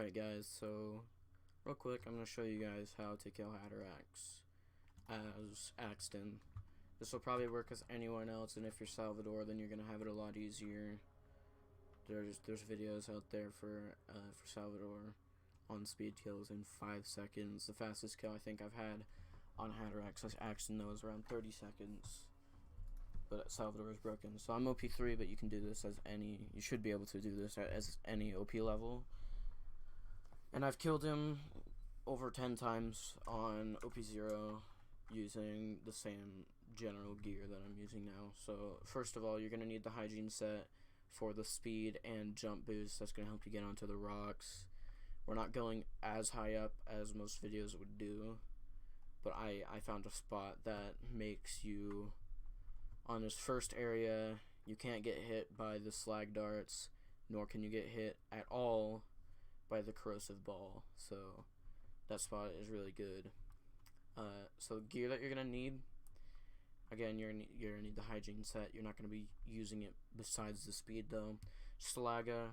Alright guys, so real quick I'm going to show you guys how to kill Haderax as Axton. This will probably work with anyone else, and if you're Salvador then you're going to have it a lot easier. There's videos out there for Salvador on speed kills in 5 seconds. The fastest kill I think I've had on Haderax as Axton though is around 30 seconds. But Salvador is broken. So I'm OP3, but you can do this as any, you should be able to do this as any OP level. And I've killed him over 10 times on OP0 using the same general gear that I'm using now. So first of all, you're going to need the hygiene set for the speed and jump boost. That's going to help you get onto the rocks. We're not going as high up as most videos would do, but I found a spot that makes you, on this first area, you can't get hit by the slag darts, nor can you get hit at all by the corrosive ball. So that spot is really good. So gear that you're gonna need, again, you're gonna need the hygiene set. You're not gonna be using it besides the speed though. Slagga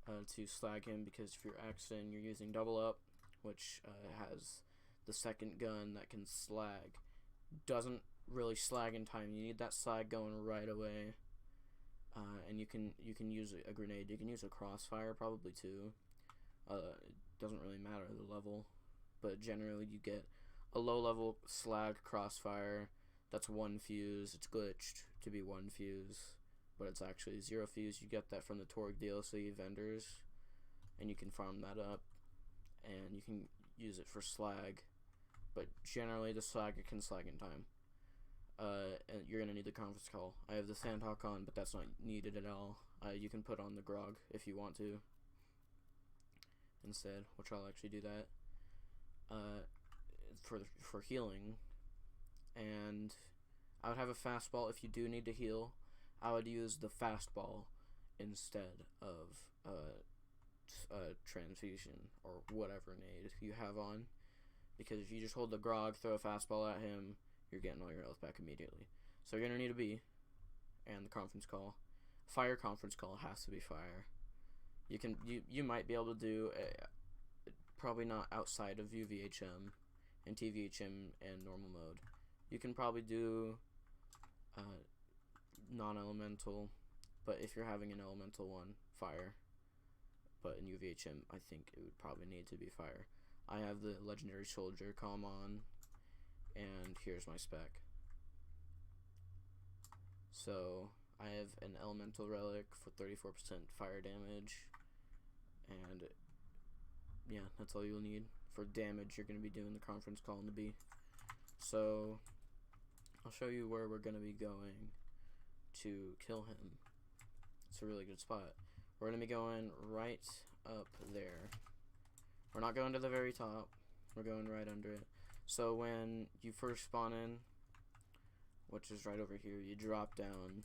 to slag him, because if you're Axton, you're using double up, which has the second gun that can slag. Doesn't really slag in time. You need that slag going right away. And you can use a grenade. You can use a crossfire probably too. It doesn't really matter the level, but generally you get a low level slag crossfire that's 1 fuse. It's glitched to be 1 fuse, but it's actually 0 fuse. You get that from the Torg DLC vendors, and you can farm that up, and you can use it for slag, but generally the slag can slag in time. And you're gonna need the conference call. I have the Sandhawk on, but that's not needed at all. You can put on the Grog if you want to instead, which I'll actually do that for healing. And I would have a fastball if you do need to heal. I would use the fastball instead of transfusion or whatever nade you have on, because if you just hold the Grog, throw a fastball at him, you're getting all your health back immediately. So you're gonna need a B and the conference call. Fire conference call has to be fire. You might be able to do probably not outside of UVHM and TVHM and normal mode. You can probably do non-elemental, but if you're having an elemental one, fire. But in UVHM, I think it would probably need to be fire. I have the legendary soldier calm on, and here's my spec. So I have an elemental relic for 34% fire damage, and yeah, that's all you'll need. For damage, you're going to be doing the conference call in the B. So I'll show you where we're going to be going to kill him. It's a really good spot. We're going to be going right up there. We're not going to the very top. We're going right under it. So when you first spawn in, which is right over here, you drop down.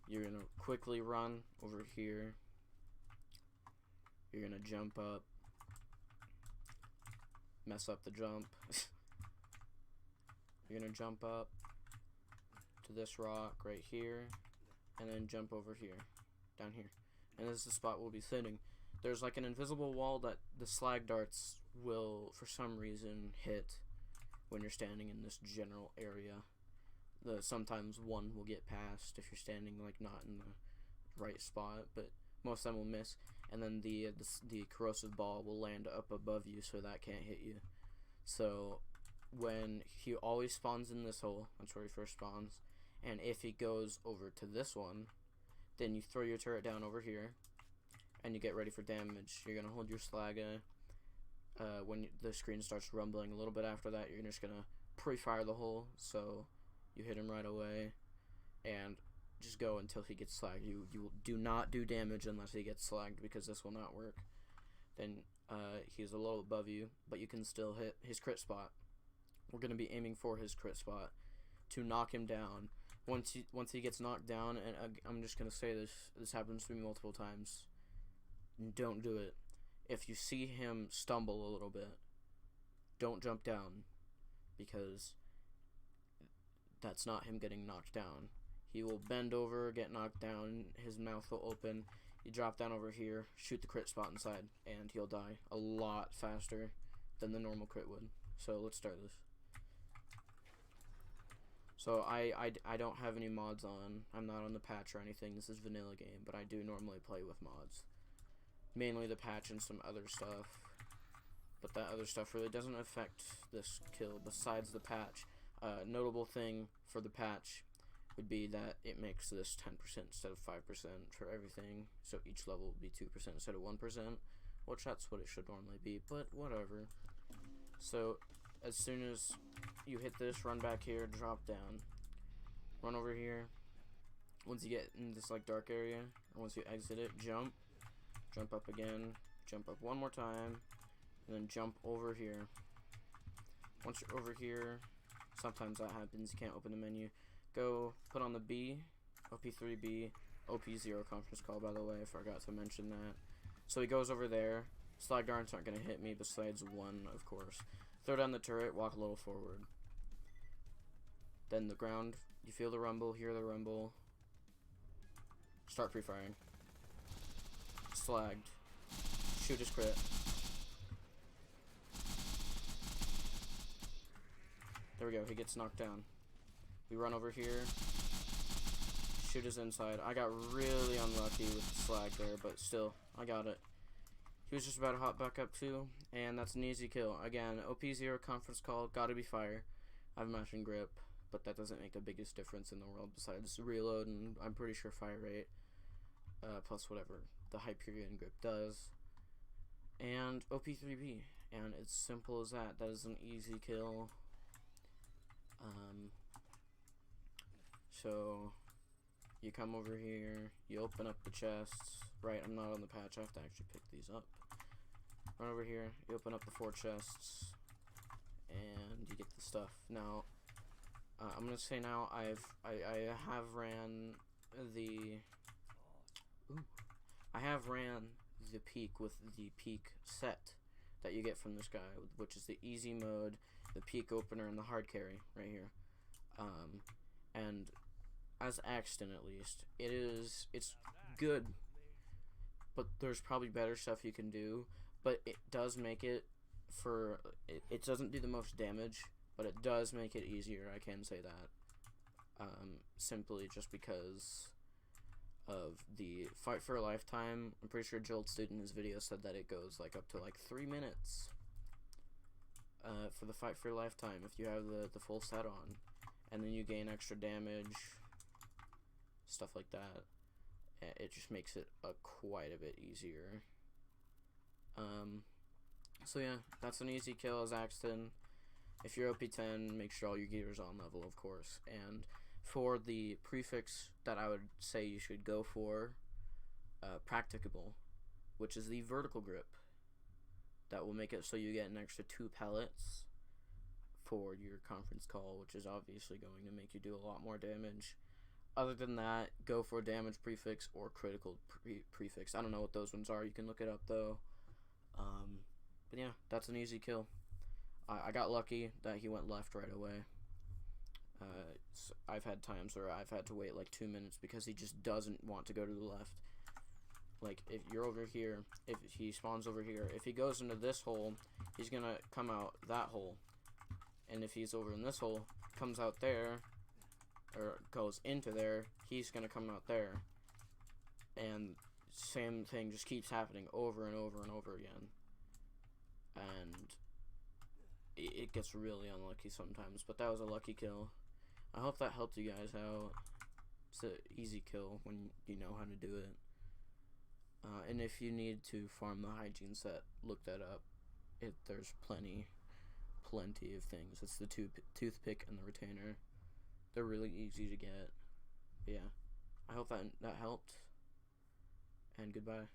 You're going to quickly run over here. You're going to jump up. Mess up the jump. You're going to jump up to this rock right here, and then jump over here, down here. And this is the spot we'll be sitting. There's like an invisible wall that the slag darts will, for some reason, hit when you're standing in this general area. Sometimes one will get past if you're standing like not in the right spot, but most of them will miss. And then the corrosive ball will land up above you, so that can't hit you. So when he always spawns in this hole, that's where he first spawns. And if he goes over to this one, then you throw your turret down over here, and you get ready for damage. You're gonna hold your slagga. When the screen starts rumbling a little bit after that, you're just gonna pre-fire the hole, so you hit him right away, and just go until he gets slagged. You do not do damage unless he gets slagged, because this will not work. Then he's a little above you, but you can still hit his crit spot. We're gonna be aiming for his crit spot to knock him down. Once he gets knocked down, and I'm just gonna say this happens to me multiple times. Don't do it. If you see him stumble a little bit, don't jump down, because that's not him getting knocked down. He will bend over, get knocked down, his mouth will open. you drop down over here, shoot the crit spot inside, and he'll die a lot faster than the normal crit would. So let's start this. So I don't have any mods on. I'm not on the patch or anything. This is vanilla game, but I do normally play with mods. Mainly the patch and some other stuff. But that other stuff really doesn't affect this kill besides the patch. Notable thing for the patch would be that it makes this 10% instead of 5% for everything. So each level would be 2% instead of 1%, which that's what it should normally be, but whatever. So as soon as you hit this, run back here, drop down, run over here. Once you get in this like dark area, or once you exit it, jump up again, jump up one more time, and then jump over here. Once you're over here, sometimes that happens, you can't open the menu. Go put on the B, OP3B, OP0 conference call, by the way, I forgot to mention that. So he goes over there. Slag darts aren't going to hit me, besides one, of course. Throw down the turret, walk a little forward. Then the ground, you feel the rumble, hear the rumble. Start pre-firing. Slagged. Shoot his crit. There we go, he gets knocked down. We run over here. Shoot his inside. I got really unlucky with the slag there, but still, I got it. He was just about to hop back up too, and that's an easy kill. Again, OP0 conference call, gotta be fire. I have matching grip, but that doesn't make the biggest difference in the world besides reload, and I'm pretty sure fire rate, plus whatever the Hyperion grip does. And OP3B, and it's simple as that. That is an easy kill. So you come over here, you open up the chests. Right, I'm not on the patch, I have to actually pick these up. Run over here, you open up the 4 chests, and you get the stuff. Now, I'm gonna say now I have ran the peak with the peak set that you get from this guy, which is the easy mode, the peak opener, and the hard carry right here. And as Axton, at least, it's good, but there's probably better stuff you can do. But it does make it it doesn't do the most damage, but it does make it easier. I can say that. Simply just because of the fight for a lifetime. I'm pretty sure Jolt Student in his video said that it goes like up to like 3 minutes. For the fight for a lifetime, if you have the full set on, and then you gain extra damage, stuff like that, it just makes it quite a bit easier. So yeah, that's an easy kill as Axton. If you're OP10, make sure all your gear is on level, of course. And for the prefix that I would say you should go for, practicable, which is the vertical grip. That will make it so you get an extra 2 pellets for your conference call, which is obviously going to make you do a lot more damage. Other than that, go for damage prefix or critical prefix. I don't know what those ones are. You can look it up, though. But yeah, that's an easy kill. I got lucky that he went left right away. So I've had times where I've had to wait like 2 minutes because he just doesn't want to go to the left. Like, if you're over here, if he spawns over here, if he goes into this hole, he's gonna come out that hole. And if he's over in this hole, comes out there, or goes into there, he's gonna come out there. And same thing just keeps happening over and over and over again. And it gets really unlucky sometimes, but that was a lucky kill. I hope that helped you guys out. It's an easy kill when you know how to do it. And if you need to farm the hygiene set, look that up. There's plenty of things. It's the toothpick and the retainer. They're really easy to get. But yeah, I hope that helped. And goodbye.